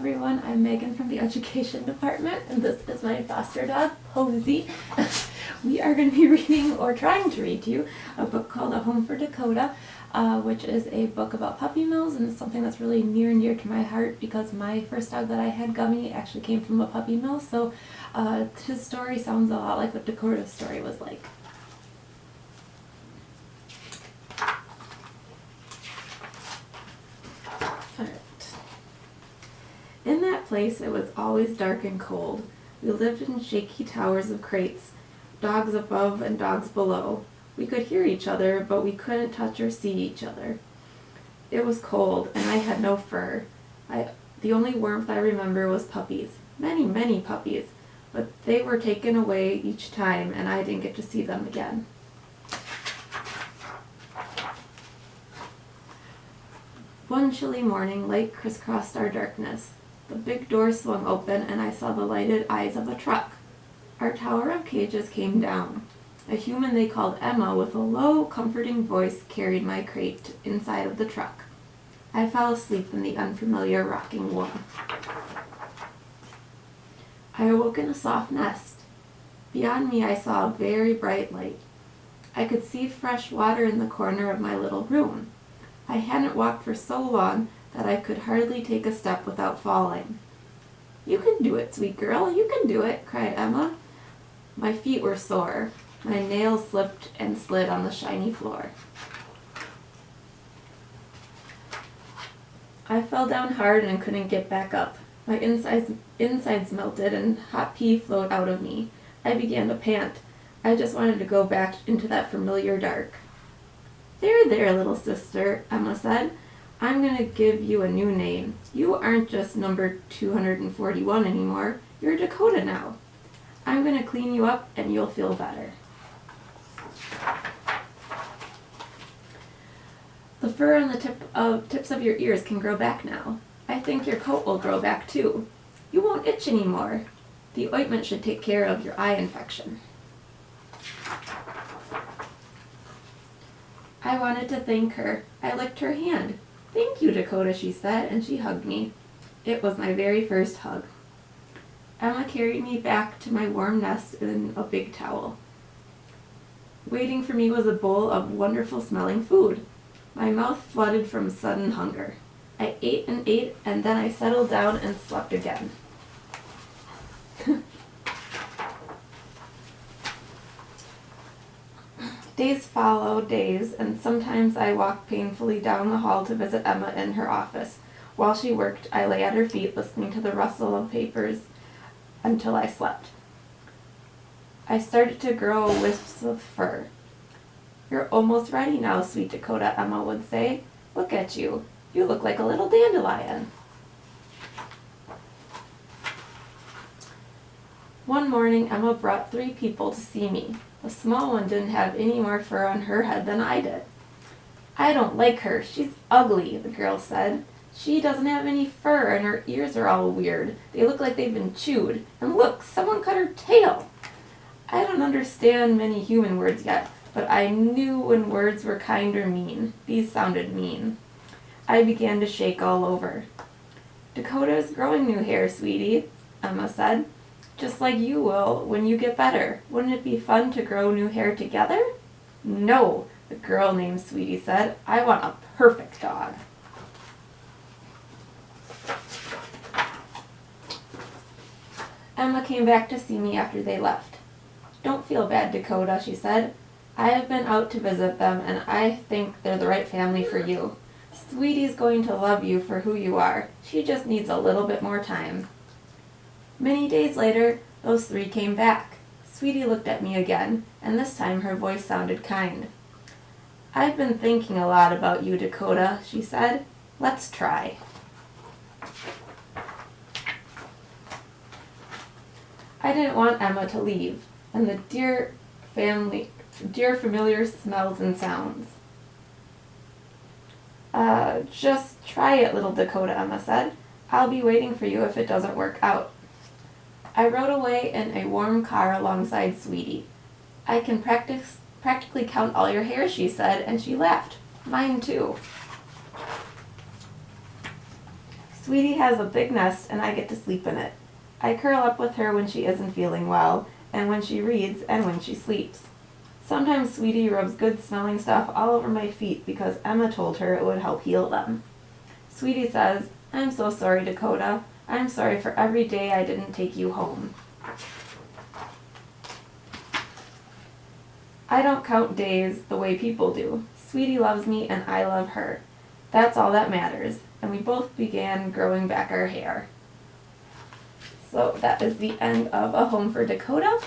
everyone, I'm Megan from the Education Department, and this is my foster dog, Posey. We are going to be reading, or trying to read to you, a book called A Home for Dakota, which is a book about puppy mills, and it's something that's really near and dear to my heart because my first dog that I had, Gummy, actually came from a puppy mill, so his story sounds a lot like what Dakota's story was like. In that place, it was always dark and cold. We lived in shaky towers of crates, dogs above and dogs below. We could hear each other, but we couldn't touch or see each other. It was cold, and I had no fur. The only warmth I remember was puppies. Many, many puppies, but they were taken away each time, and I didn't get to see them again. One chilly morning, light crisscrossed our darkness. The big door swung open, and I saw the lighted eyes of a truck. Our tower of cages came down. A human they called Emma, with a low, comforting voice, carried my crate inside of the truck. I fell asleep in the unfamiliar rocking warmth. I awoke in a soft nest. Beyond me, I saw a very bright light. I could see fresh water in the corner of my little room. I hadn't walked for so long that I could hardly take a step without falling. "You can do it, sweet girl, you can do it," cried Emma. My feet were sore. My nails slipped and slid on the shiny floor. I fell down hard and couldn't get back up. My insides melted and hot pee flowed out of me. I began to pant. I just wanted to go back into that familiar dark. There, little sister," Emma said. "I'm going to give you a new name. You aren't just number 241 anymore. You're Dakota now. I'm going to clean you up and you'll feel better." "The fur on the tips of your ears can grow back now. I think your coat will grow back too. You won't itch anymore. The ointment should take care of your eye infection." I wanted to thank her. I licked her hand. "Thank you, Dakota," she said, and she hugged me. It was my very first hug. Emma carried me back to my warm nest in a big towel. Waiting for me was a bowl of wonderful smelling food. My mouth flooded from sudden hunger. I ate, and then I settled down and slept again. Days followed days, and sometimes I walked painfully down the hall to visit Emma in her office. While she worked, I lay at her feet listening to the rustle of papers until I slept. I started to grow wisps of fur. "You're almost ready now, sweet Dakota," Emma would say. "Look at you. You look like a little dandelion." One morning, Emma brought 3 people to see me. The small one didn't have any more fur on her head than I did. "I don't like her. She's ugly," the girl said. "She doesn't have any fur, and her ears are all weird. They look like they've been chewed. And look, someone cut her tail." I don't understand many human words yet, but I knew when words were kind or mean. These sounded mean. I began to shake all over. "Dakota is growing new hair, sweetie," Emma said. "Just like you will when you get better. Wouldn't it be fun to grow new hair together?" "No," the girl named Sweetie said. "I want a perfect dog." Emma came back to see me after they left. "Don't feel bad, Dakota," she said. "I have been out to visit them, and I think they're the right family for you. Sweetie's going to love you for who you are. She just needs a little bit more time." Many days later, those 3 came back. Sweetie looked at me again, and this time her voice sounded kind. "I've been thinking a lot about you, Dakota," she said. "Let's try." I didn't want Emma to leave, and the dear familiar smells and sounds. Just try it, little Dakota," Emma said. "I'll be waiting for you if it doesn't work out." I rode away in a warm car alongside Sweetie. "I can practically count all your hairs," she said, and she laughed. "Mine too." Sweetie has a big nest and I get to sleep in it. I curl up with her when she isn't feeling well, and when she reads, and when she sleeps. Sometimes Sweetie rubs good smelling stuff all over my feet because Emma told her it would help heal them. Sweetie says, "I'm so sorry, Dakota. I'm sorry for every day I didn't take you home." I don't count days the way people do. Sweetie loves me and I love her. That's all that matters. And we both began growing back our hair. So that is the end of A Home for Dakota.